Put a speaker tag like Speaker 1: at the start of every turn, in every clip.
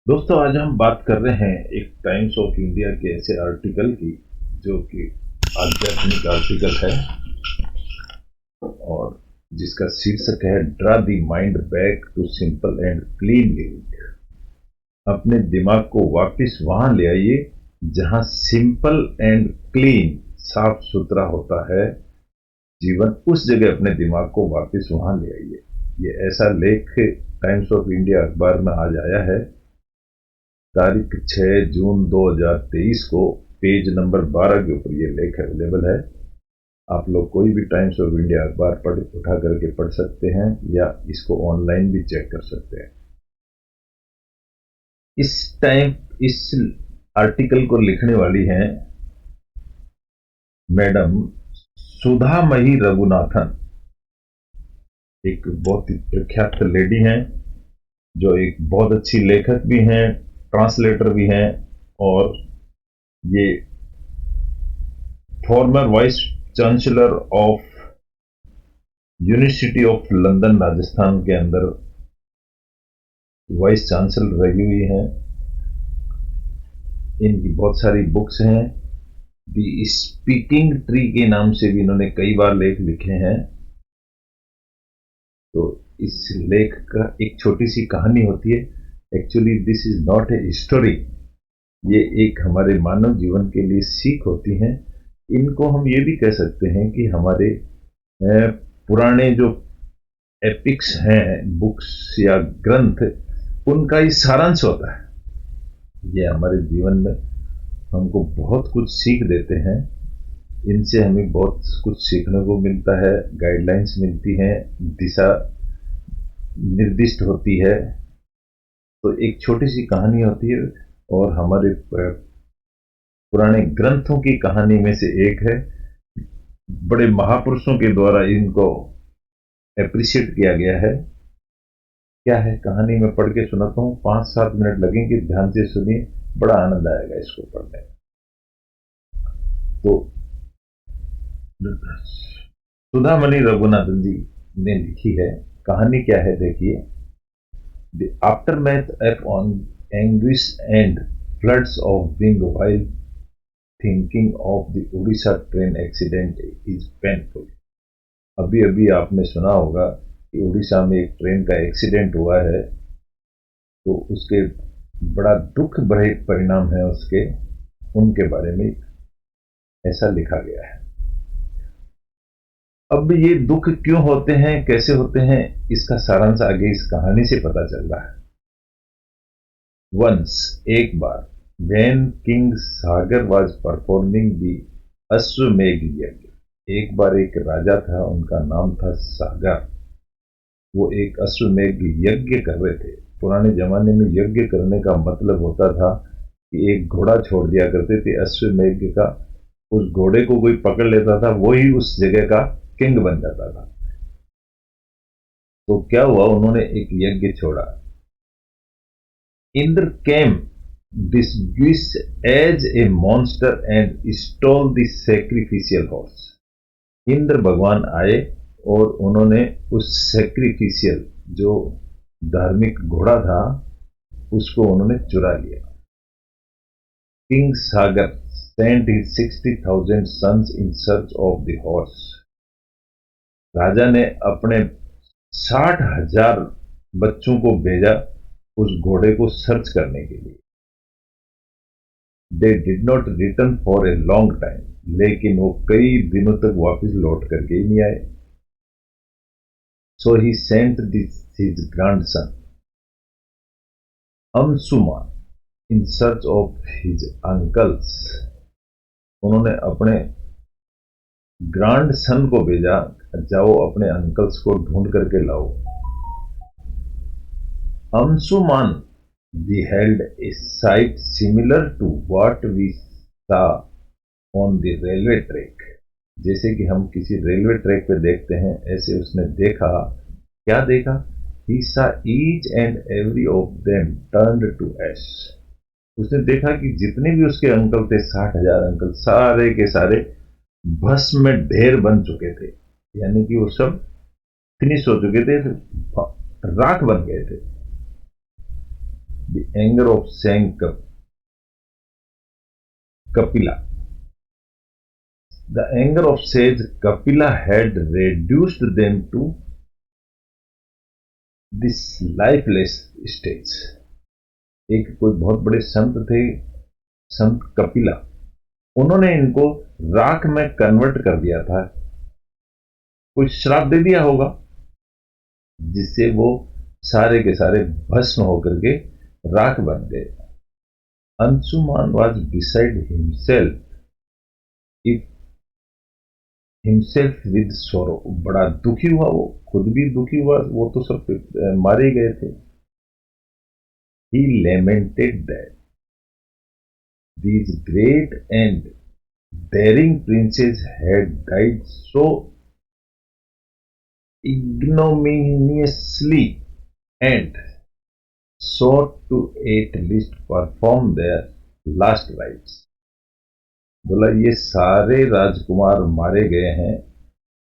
Speaker 1: दोस्तों, आज हम बात कर रहे हैं एक टाइम्स ऑफ इंडिया के ऐसे आर्टिकल की जो कि आध्यात्मिक आर्टिकल है और जिसका शीर्षक है draw the mind back to simple and clean living. अपने दिमाग को वापस वहां ले आइए जहां सिंपल एंड क्लीन, साफ सुथरा होता है जीवन। उस जगह अपने दिमाग को वापस वहां ले आइए। ये ऐसा लेख टाइम्स ऑफ इंडिया अखबार में आज आया है, तारीख 6 जून 2023 को। पेज नंबर 12 के ऊपर ये लेख अवेलेबल है। आप लोग कोई भी टाइम्स ऑफ इंडिया अखबार पढ़ उठा करके पढ़ सकते हैं या इसको ऑनलाइन भी चेक कर सकते हैं। इस आर्टिकल को लिखने वाली हैं मैडम सुधामयी रघुनाथन। एक बहुत ही प्रख्यात लेडी हैं जो एक बहुत अच्छी लेखक भी हैं, ट्रांसलेटर भी हैं और ये farmer vice chancellor of university of London Rajasthan के अंदर वाइस चांसलर रही हुई हैं। इनकी बहुत सारी बुक्स हैं। दी स्पीकिंग ट्री के नाम से भी इन्होंने कई बार लेख लिखे हैं। तो इस लेख का एक छोटी सी कहानी होती है। Actually this is not a story, ये एक हमारे मानव जीवन के लिए सीख होती है। इनको हम ये भी कह सकते हैं कि हमारे पुराने जो एपिक्स हैं, बुक्स या ग्रंथ, उनका ही सारांश होता है। ये हमारे जीवन में हमको बहुत कुछ सीख देते हैं। इनसे हमें बहुत कुछ सीखने को मिलता है, गाइडलाइंस मिलती हैं, दिशा निर्दिष्ट होती है। तो एक छोटी सी कहानी होती है और हमारे पुराने ग्रंथों की कहानी में से एक है। बड़े महापुरुषों के द्वारा इनको एप्रिशिएट किया गया है। क्या है कहानी, में पढ़ के सुनाता हूँ। 5-7 मिनट लगेंगे, ध्यान से सुनिए, बड़ा आनंद आएगा इसको पढ़ने में। तो सुधामणि रघुनाथन जी ने लिखी है। कहानी क्या है देखिए। The aftermath on anguish and floods of wing while thinking of the Orissa train accident is painful. अभी अभी आपने सुना होगा कि उड़ीसा में एक ट्रेन का एक्सीडेंट हुआ है, तो उसके बड़ा दुख भरे परिणाम है उसके, उनके बारे में ऐसा लिखा गया है। अब ये दुख क्यों होते हैं, कैसे होते हैं, इसका सारांश आगे इस कहानी से पता चल रहा है। वंस, एक बार, when King Sagar was performing the अश्वमेघ यज्ञ, एक बार एक राजा था, उनका नाम था सागर। वो एक अश्वमेघ यज्ञ कर रहे थे। पुराने जमाने में यज्ञ करने का मतलब होता था कि एक घोड़ा छोड़ दिया करते थे अश्वमेघ का। उस घोड़े को कोई पकड़ लेता था, वही उस जगह का किंग बन जाता था। तो क्या हुआ, उन्होंने एक यज्ञ छोड़ा। इंद्र केम disguised as a monster and stole the sacrificial horse। Indra भगवान आए और उन्होंने उस सैक्रिफिशियल, जो धार्मिक घोड़ा था, उसको उन्होंने चुरा लिया। King Sagar sent his 60,000 sons in search of the horse। राजा ने अपने 60,000 बच्चों को भेजा उस घोड़े को सर्च करने के लिए। They did not return for a long time, लेकिन वो कई दिनों तक वापस लौट करके ही नहीं आए। So he sent his grandson Anshuman in search of his uncles. उन्होंने अपने ग्रैंड सन को भेजा, जाओ अपने अंकल्स को ढूंढ करके लाओ। Anshuman beheld a sight similar to what we saw on the railway track। जैसे कि हम किसी रेलवे ट्रैक पे देखते हैं, ऐसे उसने देखा। क्या देखा? He saw each and every of them turned to ash। उसने देखा कि जितने भी उसके अंकल थे, 60,000 अंकल, सारे के सारे भस्म में ढेर बन चुके थे। यानी कि वो सब फिनिश हो चुके थे, राख बन गए थे। The anger of Seng Kapila. The anger of sage Kapila had reduced them to this lifeless stage. एक कोई बहुत बड़े संत थे, संत कपिला, उन्होंने इनको राख में कन्वर्ट कर दिया था। कोई श्राप दे दिया होगा जिससे वो सारे के सारे भस्म होकर के राख बन गए। Anshuman was decide himself with सोरो। बड़ा दुखी हुआ, वो खुद भी दुखी हुआ, वो तो सब मारे गए थे। ही lamented that these great and daring princes had died so ignominiously and sought to at least perform their last rites। बोला ये सारे राजकुमार मारे गए हैं,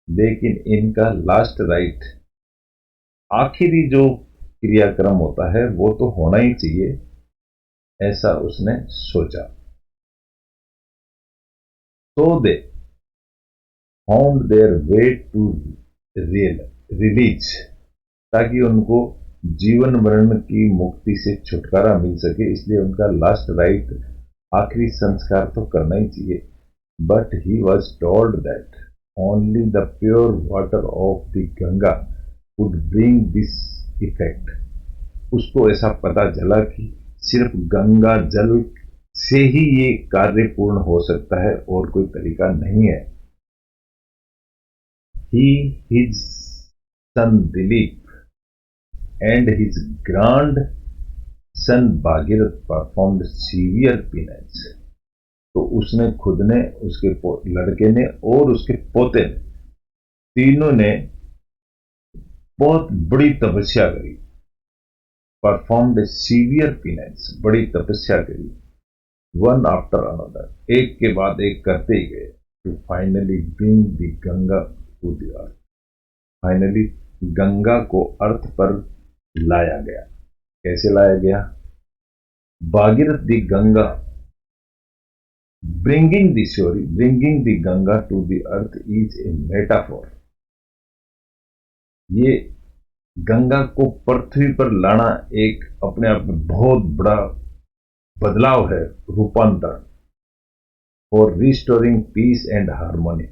Speaker 1: लेकिन इनका लास्ट राइट, आखिरी जो क्रियाक्रम होता है वो तो होना ही चाहिए, ऐसा उसने सोचा। So they found their way to release, ताकि उनको जीवन मरण की मुक्ति से छुटकारा मिल सके, इसलिए उनका लास्ट राइट, आखिरी संस्कार तो करना ही चाहिए। But he was told that only the pure water of the Ganga would bring this effect. उसको ऐसा पता चला कि सिर्फ गंगा जल से ही ये कार्य पूर्ण हो सकता है और कोई तरीका नहीं है। His son Dilip and his grandson Bhagirath performed severe penance। तो उसने खुद ने, उसके लड़के ने और उसके पोते ने, तीनों ने बहुत बड़ी तपस्या करी। परफॉर्म्ड सीवियर पेनेंस, बड़ी तपस्या करी। वन आफ्टर अनदर, एक के बाद एक करते ही गए। To finally bring the Ganga to the earth, finally Ganga को अर्थ पर लाया गया। कैसे लाया गया? Bhagirath the Ganga, bringing the Ganga to the earth is a metaphor. ये गंगा को पृथ्वी पर लाना एक अपने आप में बहुत बड़ा बदलाव है, रूपांतरण। For restoring peace and harmony,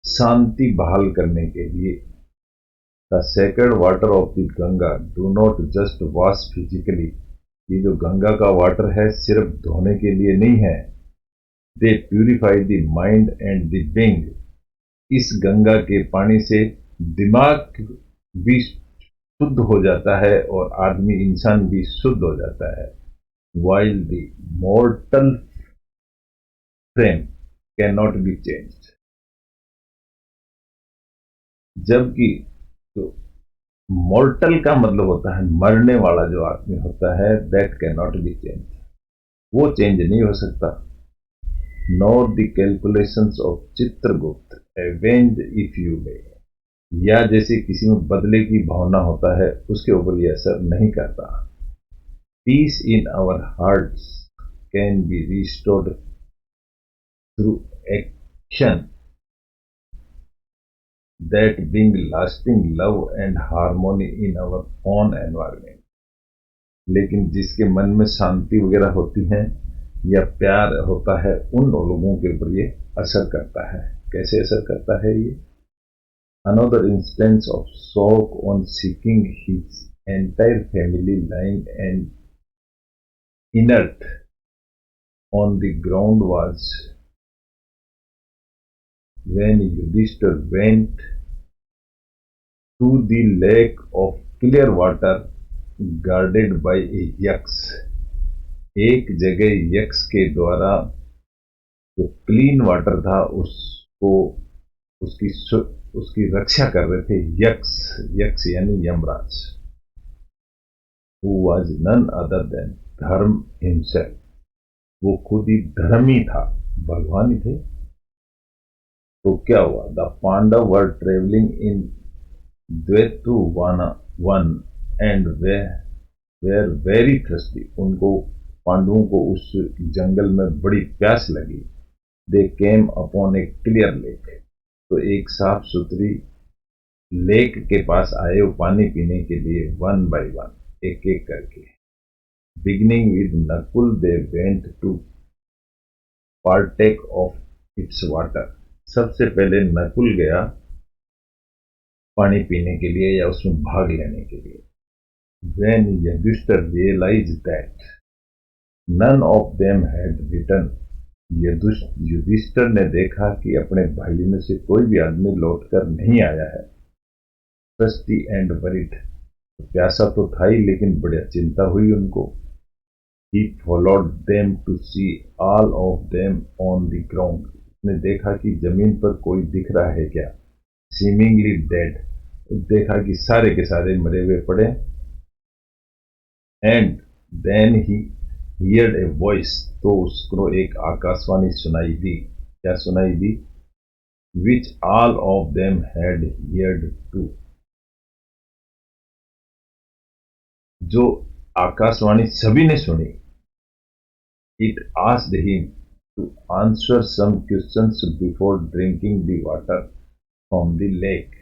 Speaker 1: शांति बहाल करने के लिए। The sacred water of the Ganga do not just wash physically, ये जो गंगा का वाटर है सिर्फ धोने के लिए नहीं है। They purify the mind and the being, इस गंगा के पानी से दिमाग भी शुद्ध हो जाता है और आदमी, इंसान भी शुद्ध हो जाता है। While the मॉर्टल frame can not be changed, जबकि तो मॉर्टल का मतलब होता है मरने वाला जो आदमी होता है, that can not be change, वो चेंज नहीं हो सकता। Nor the calculations of Chitragupta avenge if you may, या जैसे किसी में बदले की भावना होता है उसके ऊपर यह असर नहीं करता। Peace in our hearts can be restored through action that bring lasting love and harmony in our own environment। लेकिन जिसके मन में शांति वगैरह होती है या प्यार होता है, उन लोगों के ऊपर ये असर करता है। कैसे असर करता है ये? Another instance of shock on seeking his entire family lying and inert on the ground was when Yudhishthir went to the lake of clear water guarded by a यक्ष। एक जगह यक्ष के द्वारा जो क्लीन वाटर था उसको उसकी रक्षा कर रहे थे यक्ष, यक्ष यानी Yamraj. Who was none other than धर्म himself, वो खुद ही धर्म ही था, भगवान ही थे। तो क्या हुआ? The Pandav were travelling in Dvetu वन एंड वेर वेरी थर्स्टी, उनको पांडवों को उस जंगल में बड़ी प्यास लगी। They came upon a clear lake, तो एक साफ सुथरी लेक के पास आए वो पानी पीने के लिए, वन बाय वन, एक एक करके। Beginning with Nakul they went to partake of its water, सबसे पहले नकुल गया पानी पीने के लिए या उसमें भाग लेने के लिए। When Yudhishthir realized that none of them had returned, Yudhishthir ने देखा कि अपने भाई में से कोई भी आदमी लौटकर नहीं आया है। ट्रस्टी एंड वरीड, प्यासा तो था ही लेकिन बड़ी चिंता हुई उनको। He followed them to see all of them on the ground, उसने देखा कि जमीन पर कोई दिख रहा है क्या। Seemingly dead, देखा कि सारे के सारे मरे हुए पड़े। And then he heard a voice, तो उसको एक आकाशवाणी सुनाई दी। क्या सुनाई दी? Which all of them had heard too, जो आकाशवाणी सभी ने सुनी। It asked him to answer some questions before drinking the water from the lake.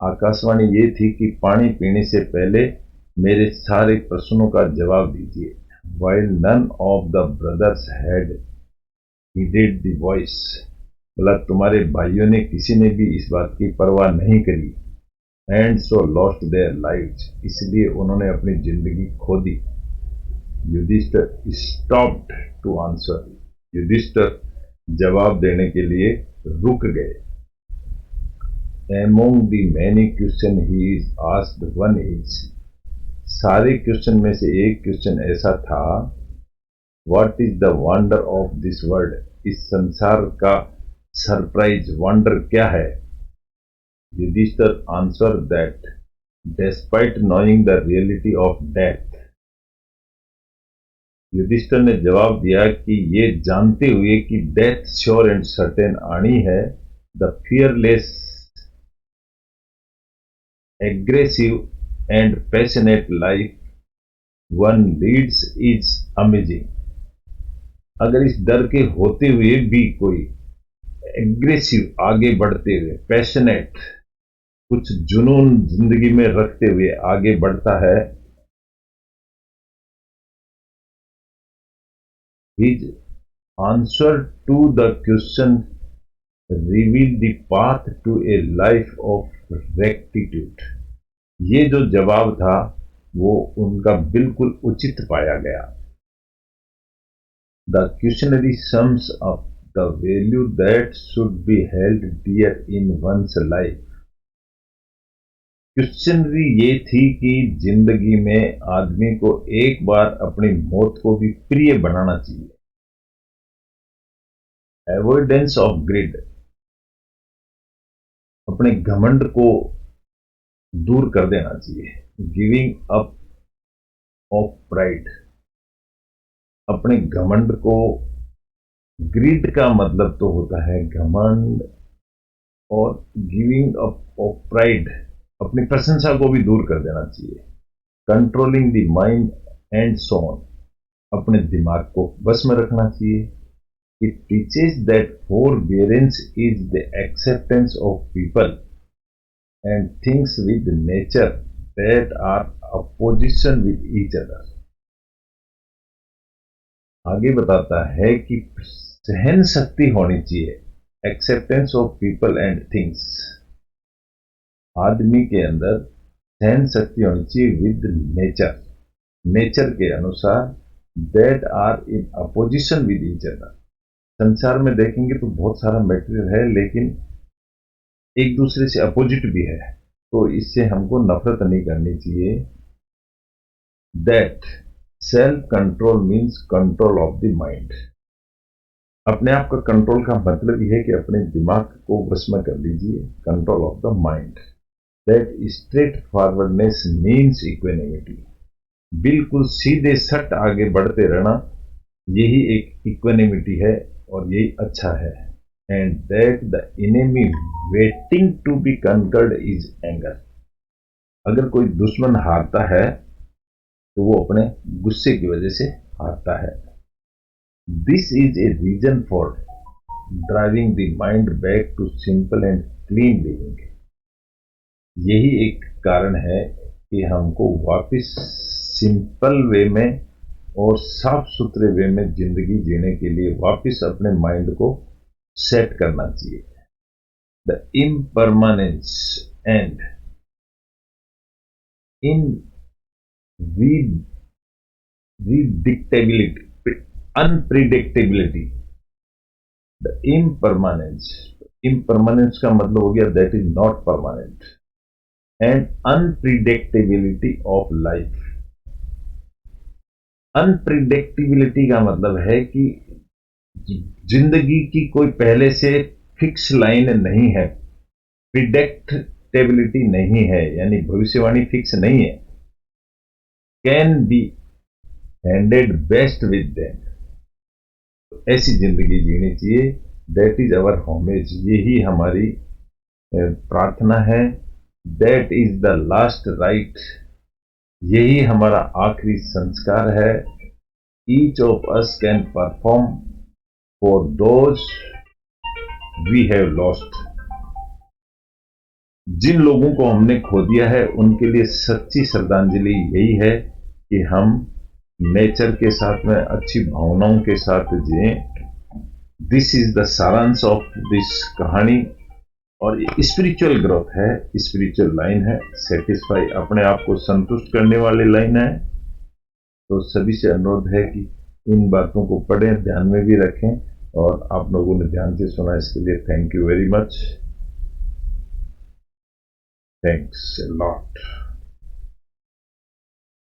Speaker 1: आकाशवाणी ये थी कि पानी पीने से पहले मेरे सारे प्रश्नों का जवाब दीजिए। While none of the brothers had heeded the voice, बोला तुम्हारे भाइयों ने किसी ने भी इस बात की परवाह नहीं करी। And so lost their lives, इसलिए उन्होंने अपनी जिंदगी खो दी। Yudhishthir stopped to answer, Yudhishthir जवाब देने के लिए रुक गए। Among the many questions he is asked, one is, सारे क्वेश्चन में से एक क्वेश्चन ऐसा था, what is the wonder of this world, इस संसार का सरप्राइज वंडर क्या है। Yudhishthir answer that despite knowing the reality of death, Yudhishthir ने जवाब दिया कि ये जानते हुए कि डेथ श्योर एंड सर्टेन आनी है, the fearless aggressive and passionate life one leads is amazing। अगर इस डर के होते हुए भी कोई एग्रेसिव आगे बढ़ते हुए, पैशनेट कुछ जुनून जिंदगी में रखते हुए आगे बढ़ता है, his answer to the question reveal the path to a life of rectitude। ये जो जवाब था वो उनका बिल्कुल उचित पाया गया। The questionnaire sums up the value that should be held dear in one's life. Questionnaire ये थी कि जिंदगी में आदमी को एक बार अपनी मौत को भी प्रिय बनाना चाहिए। एवॉइडेंस ऑफ ग्रिड, अपने घमंड को दूर कर देना चाहिए। गिविंग अप ऑफ प्राइड, अपने घमंड को, ग्रीड का मतलब तो होता है घमंड, और गिविंग अप ऑफ प्राइड, अपनी प्रशंसा को भी दूर कर देना चाहिए। Controlling the mind and so on, अपने दिमाग को बस में रखना चाहिए। It teaches that forbearance is the acceptance of people and things with nature that are opposition with each other। आगे बताता है कि सहन शक्ति होनी चाहिए, acceptance of people and things, आदमी के अंदर सहन शक्ति होनी चाहिए विद नेचर, नेचर के अनुसार, that are in opposition with each other. संसार में देखेंगे तो बहुत सारा मटेरियल है लेकिन एक दूसरे से अपोजिट भी है, तो इससे हमको नफरत नहीं करनी चाहिए। That self control means control of the mind, अपने आप का कंट्रोल का मतलब यह है कि अपने दिमाग को वश में कर लीजिए, control of the mind. That straight forwardness means equanimity, बिल्कुल सीधे सट आगे बढ़ते रहना, यही एक इक्वेनिमिटी है और यही अच्छा है। And that the enemy waiting to be conquered is anger, अगर कोई दुश्मन हारता है तो वो अपने गुस्से की वजह से हारता है। This is a reason for driving the mind back to simple and clean living. यही एक कारण है कि हमको वापस सिंपल वे में और साफ सुथरे वे में जिंदगी जीने के लिए वापस अपने माइंड को सेट करना चाहिए। The impermanence and in predictability, unpredictability, the impermanence का मतलब हो गया that is not permanent, and unpredictability of life। unpredictability का मतलब है कि जिंदगी की कोई पहले से फिक्स लाइन नहीं है, प्रिडिक्टेबिलिटी नहीं है, यानी भविष्यवाणी फिक्स नहीं है। Can be handed best with them, ऐसी जिंदगी जीनी चाहिए। दैट इज अवर होमेज, यही हमारी प्रार्थना है। That is the last rite, यही हमारा आखिरी संस्कार है। Each of us can perform for those we have lost. जिन लोगों को हमने खो दिया है उनके लिए सच्ची श्रद्धांजलि यही है कि हम नेचर के साथ में अच्छी भावनाओं के साथ जिए। दिस इज द सारांश ऑफ दिस कहानी, और ये स्पिरिचुअल ग्रोथ है, स्पिरिचुअल लाइन है, सेटिस्फाई, अपने आप को संतुष्ट करने वाली लाइन है। तो सभी से अनुरोध है कि इन बातों को पढ़ें, ध्यान में भी रखें, और आप लोगों ने ध्यान से सुना इसके लिए thank you very much. Thanks a lot.